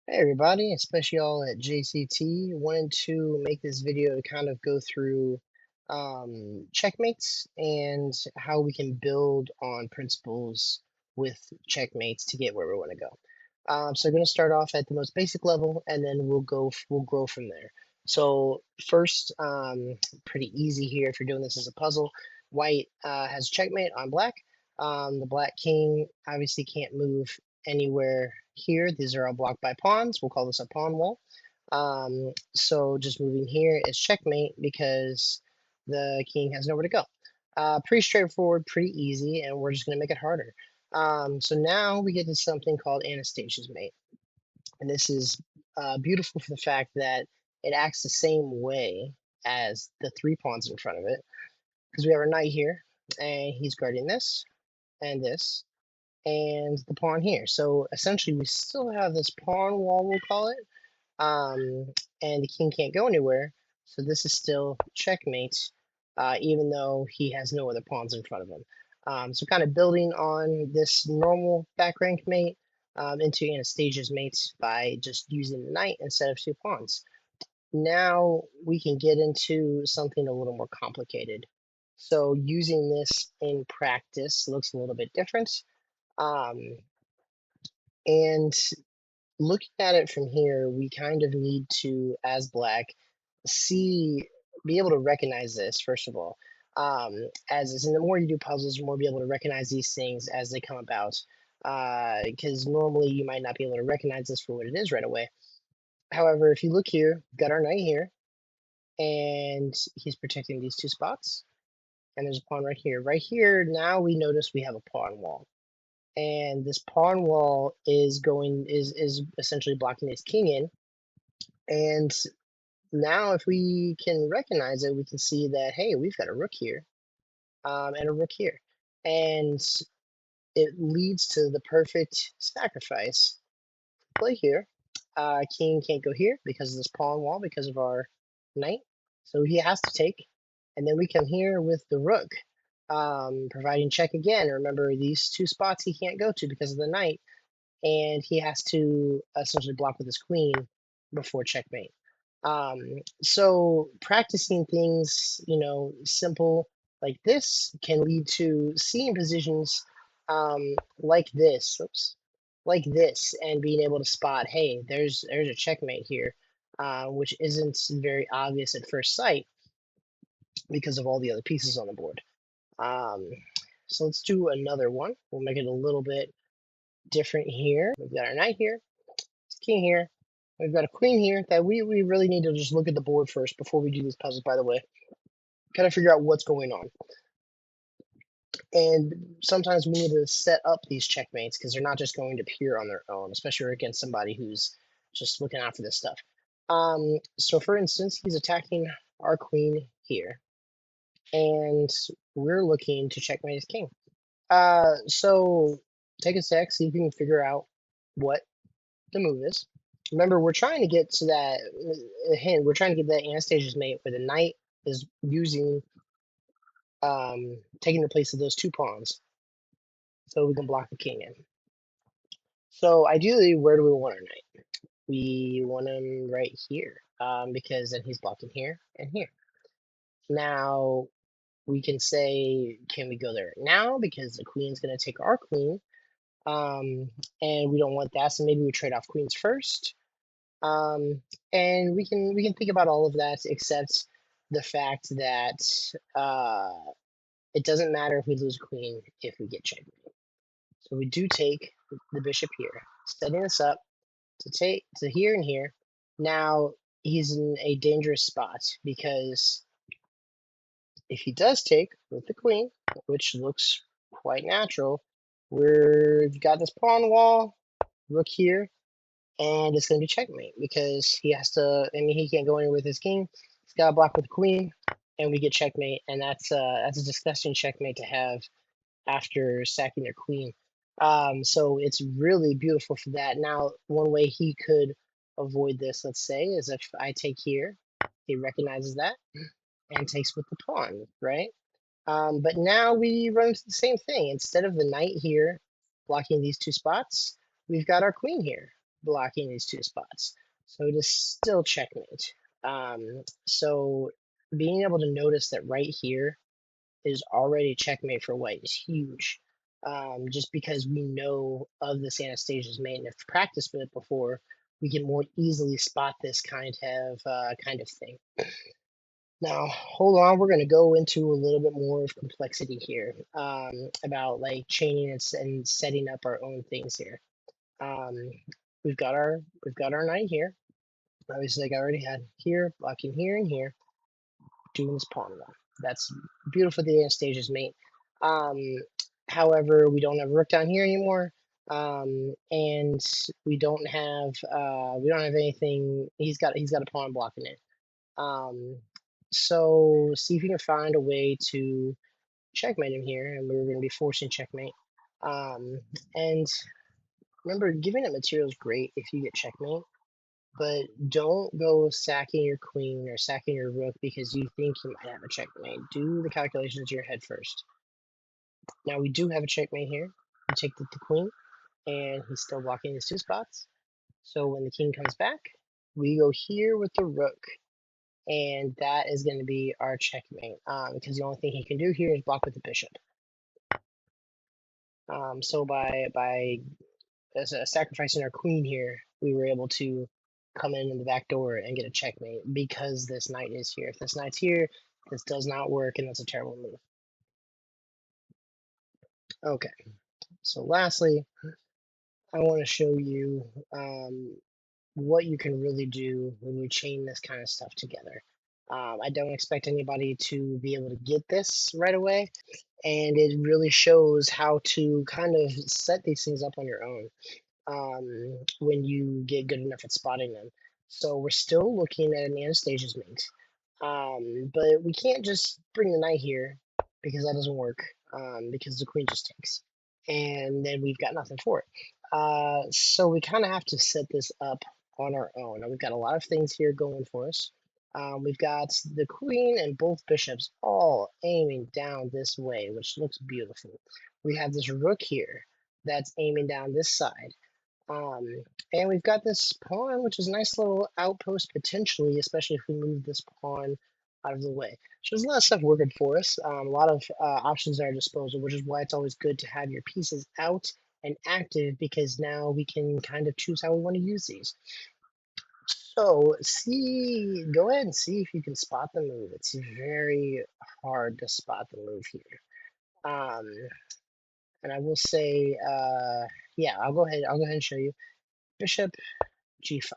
Hey everybody, especially all at JCT. Wanted to make this video to kind of go through checkmates and how we can build on principles with checkmates to get where we want to go. So I'm going to start off at the most basic level, and then we'll grow from there. So first, pretty easy here if you're doing this as a puzzle. White has checkmate on black. The black king obviously can't move anywhere here. These are all blocked by pawns. We'll call this a pawn wall. So just moving here is checkmate because the king has nowhere to go. Pretty straightforward, pretty easy, and we're just going to make it harder. So now we get to something called Anastasia's mate. And this is beautiful for the fact that it acts the same way as the three pawns in front of it. Because we have our knight here, and he's guarding this, and this, and the pawn here. So essentially, we still have this pawn wall, we'll call it, um, and the king can't go anywhere. So this is still checkmate, even though he has no other pawns in front of him. So kind of building on this normal back rank mate into Anastasia's mates by just using the knight instead of two pawns. Now we can get into something a little more complicated. So using this in practice looks a little bit different. Um, and looking at it from here, we kind of need to, as Black, see, be able to recognize this, first of all. As and the more you do puzzles, the more be able to recognize these things as they come about. Because normally you might not be able to recognize this for what it is right away. However, if you look here, we've got our knight here, and he's protecting these two spots. And there's a pawn right here. Right here, now we notice we have a pawn wall. And this pawn wall is essentially blocking his king in. And now if we can recognize it, we can see that, hey, we've got a rook here, and a rook here. And it leads to the perfect sacrifice. Play here. King can't go here because of this pawn wall, because of our knight. So he has to take. And then we come here with the rook, providing check again. Remember, these two spots he can't go to because of the knight, and he has to essentially block with his queen before checkmate. Um, so practicing things, simple like this can lead to seeing positions like this. Oops, like this, and being able to spot, hey, there's a checkmate here, which isn't very obvious at first sight because of all the other pieces on the board. Um, so let's do another one. We'll make it a little bit different here. We've got our knight here, king here. We've got a queen here that we really need to just look at the board first before we do these puzzles, by the way. Kind of figure out what's going on. And sometimes we need to set up these checkmates because they're not just going to appear on their own, especially against somebody who's just looking out for this stuff. So for instance, he's attacking our queen here, and we're looking to checkmate his king. So take a sec, see if you can figure out what the move is. Remember, we're trying to get to that hint. We're trying to get that Anastasia's mate where the knight is using, taking the place of those two pawns, so we can block the king in. So ideally, where do we want our knight? We want him right here, because then he's blocking here and here. Now we can say, can we go there now? Because the queen's going to take our queen, and we don't want that. So maybe we trade off queens first. And we can think about all of that, except the fact that it doesn't matter if we lose queen if we get checkmate. So we do take the bishop here, setting this up to take to here and here. Now he's in a dangerous spot because if he does take with the queen, which looks quite natural, we've got this pawn wall, rook here, and it's going to be checkmate because he has to. I mean, he can't go anywhere with his king. He's got to block with the queen, and we get checkmate, and that's a disgusting checkmate to have after sacking their queen. So it's really beautiful for that. Now, one way he could avoid this, let's say, is if I take here, he recognizes that and takes with the pawn, right? But now we run into the same thing. Instead of the knight here blocking these two spots, we've got our queen here. blocking these two spots. So it is still checkmate. So being able to notice that right here is already checkmate for white is huge. Just because we know of this Anastasia's mate and have practiced with it before, we can more easily spot this kind of thing. Now, hold on, we're going to go into a little bit more of complexity here, about like chaining and setting up our own things here. Um, we've got our knight here. Obviously, like I already had here, blocking here and here, doing this pawn one. That's beautiful. The Anastasia's mate. Um, However, we don't have rook down here anymore, and we don't have anything. He's got a pawn blocking it. Um, so see if you can find a way to checkmate him here, and we're going to be forcing checkmate. And remember, giving it material is great if you get checkmate, but don't go sacking your queen or sacking your rook because you think you might have a checkmate. Do the calculations in your head first. Now we do have a checkmate here. We take the queen, and he's still blocking his two spots. So when the king comes back, we go here with the rook, and that is going to be our checkmate, because the only thing he can do here is block with the bishop. So by sacrificing our queen here, we were able to come in the back door and get a checkmate because this knight is here. If this knight's here, this does not work, and that's a terrible move. Okay, so lastly, I want to show you what you can really do when you chain this kind of stuff together. I don't expect anybody to be able to get this right away, and it really shows how to kind of set these things up on your own, when you get good enough at spotting them. So we're still looking at an Anastasia's mate, but we can't just bring the knight here because that doesn't work, because the queen just takes, and then we've got nothing for it. So we kind of have to set this up on our own. Now we've got a lot of things here going for us. We've got the queen and both bishops all aiming down this way, which looks beautiful. We have this rook here that's aiming down this side. Um, and we've got this pawn, which is a nice little outpost potentially, especially if we move this pawn out of the way. So there's a lot of stuff working for us, a lot of options at our disposal, which is why it's always good to have your pieces out and active, because now we can kind of choose how we want to use these. So go ahead and see if you can spot the move. It's very hard to spot the move here. Um, and I will say, yeah, I'll go ahead and show you. Bishop g5.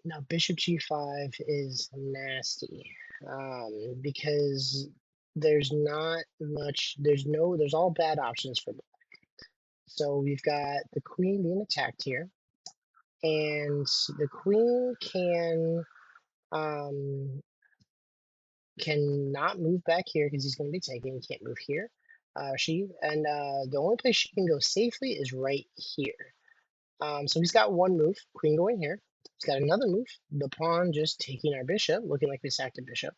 Now, bishop g5 is nasty, because there's not much, there's all bad options for black. So we've got the queen being attacked here, and the queen um, cannot move back here because he's going to be taken. He can't move here. The only place she can go safely is right here. So he's got one move, queen going here. He's got another move, the pawn just taking our bishop, looking like we sacked a bishop.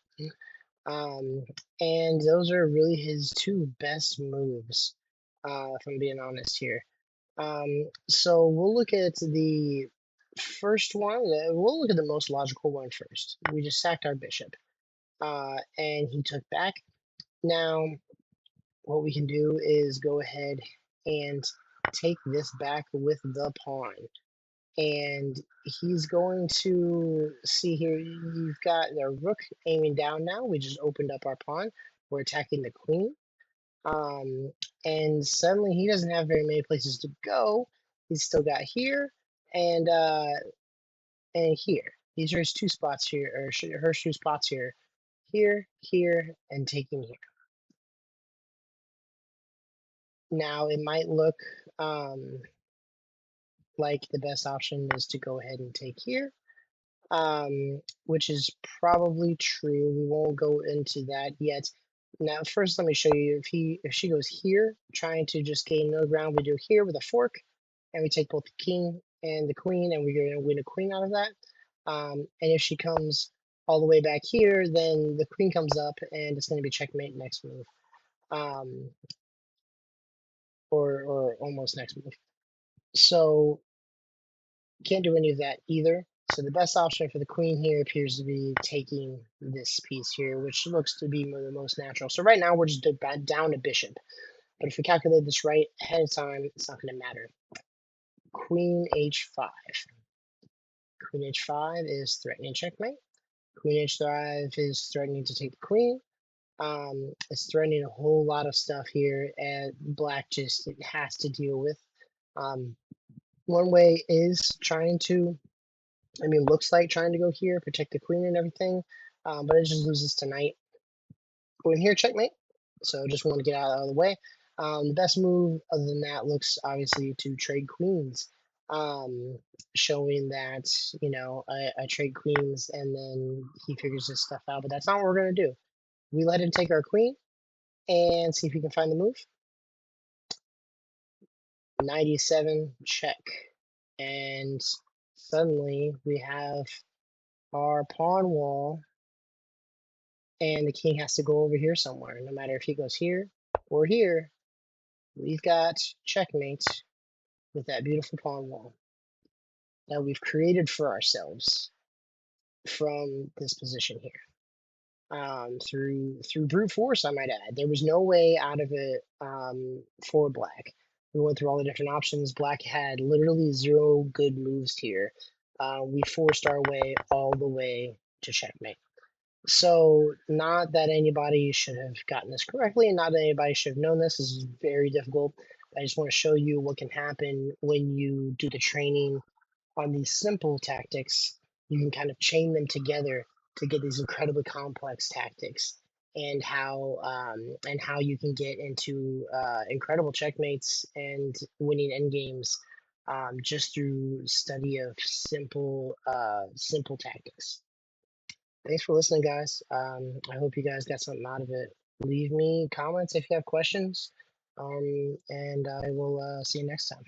Um, and those are really his two best moves, if I'm being honest here. So we'll look at the first one. We'll look at the most logical one first. We just sacked our bishop, and he took back. Now, what we can do is go ahead and take this back with the pawn. And he's going to see here, you've got the rook aiming down now. We just opened up our pawn. We're attacking the queen. And suddenly he doesn't have very many places to go. He's still got here and here. These are his two spots here, or her two spots here. Here, and taking here. Now it might look like the best option is to go ahead and take here, which is probably true. We won't go into that yet. Now, first, let me show you if she goes here, trying to just gain no ground. We do here with a fork, and we take both the king and the queen, and we're going to win a queen out of that. And if she comes all the way back here, then the queen comes up, and it's going to be checkmate next move, or almost next move. So can't do any of that either. So the best option for the queen here appears to be taking this piece here, which looks to be the most natural. So right now we're just down a bishop. But if we calculate this right ahead of time, it's not going to matter. Queen h5. Queen h5 is threatening checkmate. Queen h5 is threatening to take the queen. It's threatening a whole lot of stuff here, and black just has to deal with. One way is trying to, looks like trying to go here, protect the queen and everything, but it just loses tonight. Going here, checkmate. So just want to get out of the way. The best move, other than that, looks obviously to trade queens, showing that I trade queens and then he figures this stuff out. But that's not what we're gonna do. We let him take our queen and see if we can find the move. 97 check, and suddenly we have our pawn wall, and the king has to go over here somewhere. No matter if he goes here or here, we've got checkmate with that beautiful pawn wall that we've created for ourselves from this position here. Through brute force, I might add. There was no way out of it for black. We went through all the different options. Black had literally zero good moves here. We forced our way all the way to checkmate. So, not that anybody should have gotten this correctly, and not that anybody should have known this. This is very difficult. I just want to show you what can happen when you do the training on these simple tactics. You can kind of chain them together to get these incredibly complex tactics, and how you can get into incredible checkmates and winning endgames just through study of simple tactics. Thanks for listening, guys. I hope you guys got something out of it. Leave me comments if you have questions, and I will see you next time.